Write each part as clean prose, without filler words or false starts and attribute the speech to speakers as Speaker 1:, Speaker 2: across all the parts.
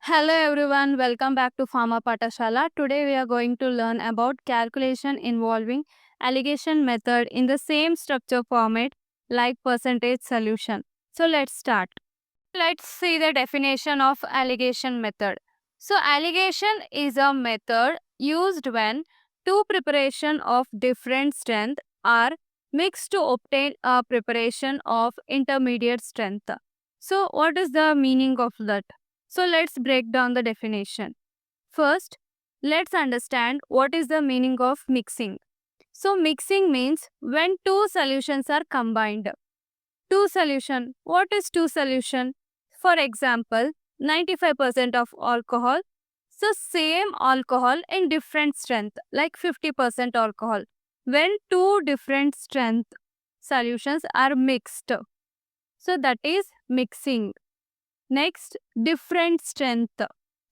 Speaker 1: Hello everyone, welcome back to Pharma Patashala. Today we are going to learn about calculation involving alligation method in the same structure format like percentage solution. So let's start. Let's see the definition of alligation method. So alligation is a method used when two preparation of different strength are mixed to obtain a preparation of intermediate strength. So what is the meaning of that? So let's break down the definition. First, let's understand what is the meaning of mixing. So mixing means when two solutions are combined. Two solution. What is two solution? For example, 95% of alcohol. So same alcohol in different strength, like 50% alcohol. When two different strength solutions are mixed. So that is mixing. Next, different strength.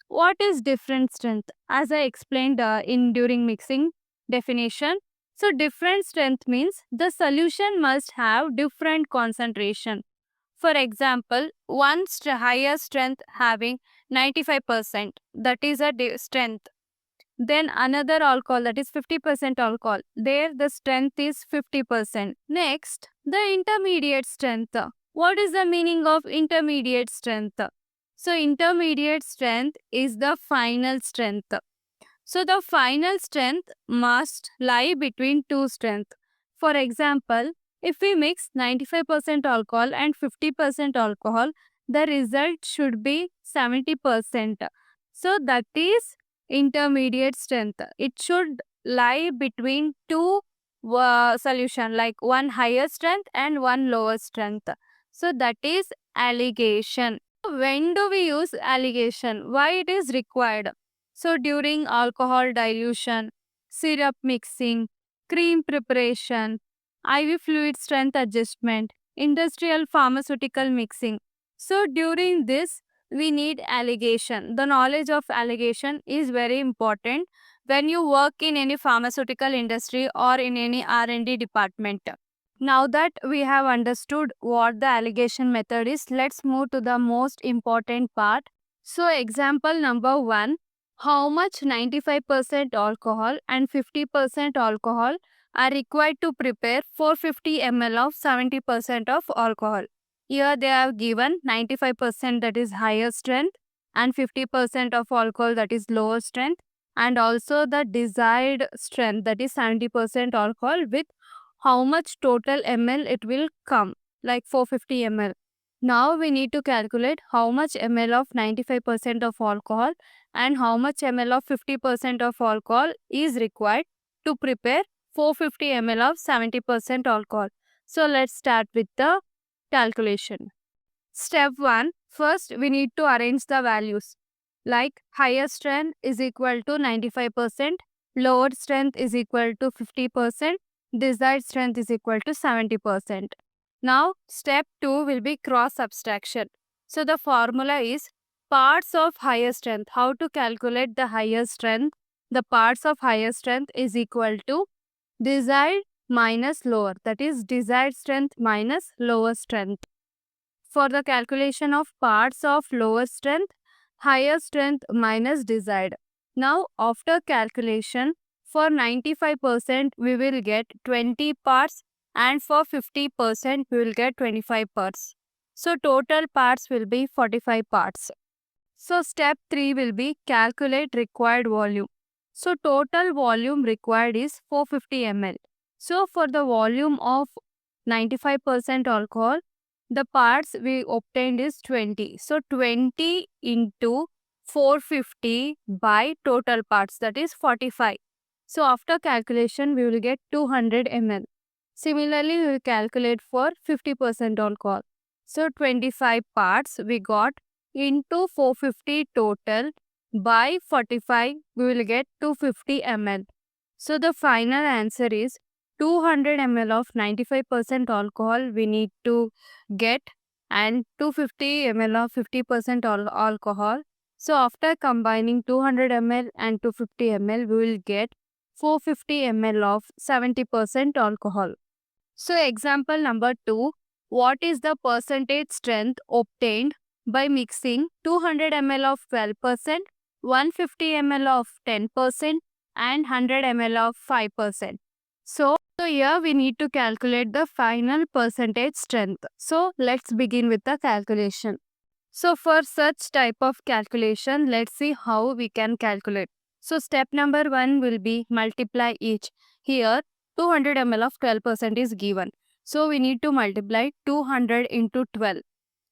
Speaker 1: What is different strength? As I explained in during mixing definition. So different strength means the solution must have different concentration. For example, one higher strength having 95%, that is a strength. Then another alcohol, that is 50% alcohol. There the strength is 50%. Next, the intermediate strength. What is the meaning of intermediate strength? So intermediate strength is the final strength. So the final strength must lie between two strengths. For example, if we mix 95% alcohol and 50% alcohol, the result should be 70%. So that is intermediate strength. It should lie between two solution, like one higher strength and one lower strength. So that is alligation. When do we use alligation? Why it is required? So during alcohol dilution, syrup mixing, cream preparation, IV fluid strength adjustment, industrial pharmaceutical mixing. So during this, we need alligation. The knowledge of alligation is very important when you work in any pharmaceutical industry or in any R&D department. Now that we have understood what the alligation method is, let's move to the most important part. So example number 1, how much 95% alcohol and 50% alcohol are required to prepare 450 ml of 70% of alcohol. Here they have given 95% that is higher strength and 50% of alcohol that is lower strength, and also the desired strength that is 70% alcohol with how much total ml it will come, like 450 ml. Now we need to calculate how much ml of 95% of alcohol and how much ml of 50% of alcohol is required to prepare 450 ml of 70% alcohol. So let's start with the calculation. Step 1. First, we need to arrange the values. Like higher strength is equal to 95%, lower strength is equal to 50%, desired strength is equal to 70%. Now, step 2 will be cross subtraction. So, the formula is parts of higher strength. How to calculate the higher strength? The parts of higher strength is equal to desired minus lower. That is desired strength minus lower strength. For the calculation of parts of lower strength, higher strength minus desired. Now, after calculation, for 95% we will get 20 parts and for 50% we will get 25 parts. So, total parts will be 45 parts. So, step 3 will be calculate required volume. So, total volume required is 450 ml. So, for the volume of 95% alcohol, the parts we obtained is 20. So 20 into 450 by total parts, that is 45. So after calculation we will get 200 ml. Similarly we will calculate for 50% alcohol. So 25 parts we got into 450 total by 45 we will get 250 ml. So the final answer is 200 ml of 95% alcohol we need to get and 250 ml of 50% alcohol. So after combining 200 ml and 250 ml, we will get 450 ml of 70% alcohol. So example number 2, what is the percentage strength obtained by mixing 200 ml of 12%, 150 ml of 10%, and 100 ml of 5%. So here we need to calculate the final percentage strength. So let's begin with the calculation. So for such type of calculation, let's see how we can calculate. So step number 1 will be multiply each. Here 200 ml of 12% is given. So we need to multiply 200 into 12.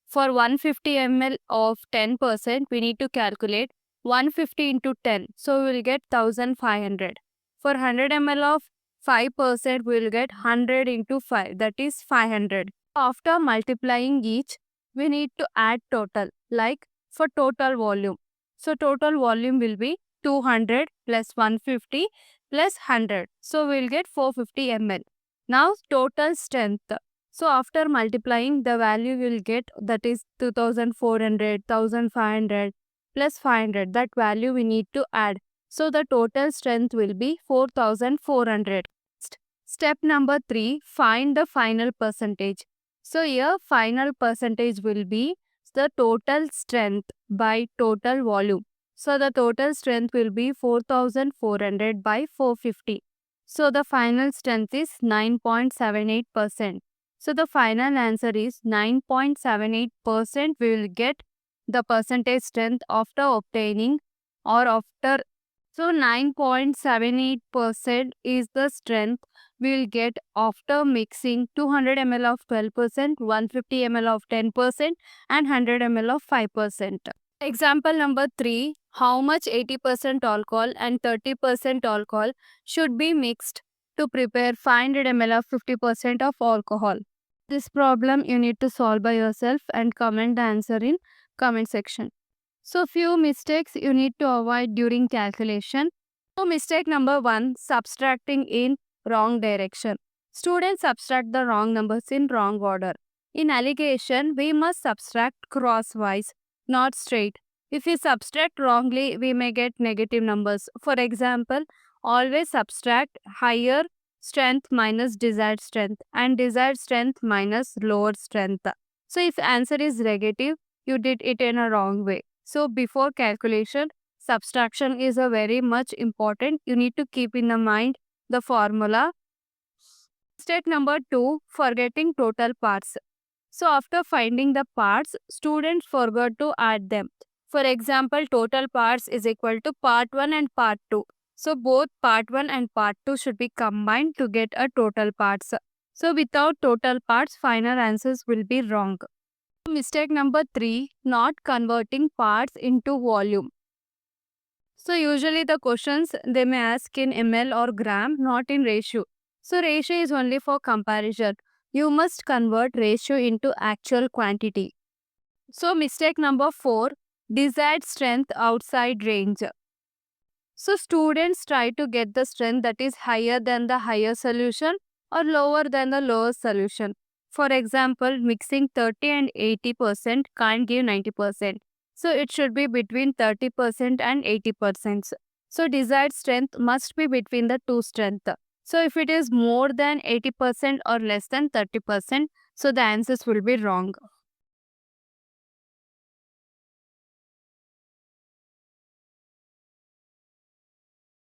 Speaker 1: For 150 ml of 10%, we need to calculate 150 into 10. So we will get 1500. For 100 ml of 5%, we will get 100 into 5. That is 500. After multiplying each, we need to add total, like for total volume. So total volume will be 200 plus 150 plus 100. So we will get 450 ml. Now total strength. So after multiplying, the value will get, that is 2400, 1500 plus 500. That value we need to add. So the total strength will be 4400. Step number 3, find the final percentage. So here final percentage will be the total strength by total volume. So the total strength will be 4400 by 450. So the final strength is 9.78%. So the final answer is 9.78% we will get the percentage strength after obtaining or after. So 9.78% is the strength we will get after mixing 200 ml of 12%, 150 ml of 10% and 100 ml of 5%. Example number 3, how much 80% alcohol and 30% alcohol should be mixed to prepare 500 ml of 50% of alcohol? This problem you need to solve by yourself and comment the answer in comment section. So few mistakes you need to avoid during calculation. So mistake number 1, subtracting in wrong direction. Students subtract the wrong numbers in wrong order. In alligation, we must subtract crosswise, not straight. If we subtract wrongly, we may get negative numbers. For example, always subtract higher strength minus desired strength and desired strength minus lower strength. So if answer is negative, you did it in a wrong way. So before calculation, subtraction is a very much important. You need to keep in the mind the formula. Step number 2, forgetting total parts. So after finding the parts, students forgot to add them. For example, total parts is equal to part 1 and part 2. So both part 1 and part 2 should be combined to get a total parts. So without total parts, final answers will be wrong. Mistake number 3, not converting parts into volume. So usually the questions they may ask in ml or gram, not in ratio. So ratio is only for comparison. You must convert ratio into actual quantity. So mistake number 4, desired strength outside range. So students try to get the strength that is higher than the higher solution or lower than the lower solution. For example, mixing 30 and 80% can't give 90%. So it should be between 30% and 80%. So desired strength must be between the two strength. So if it is more than 80% or less than 30%, so the answers will be wrong.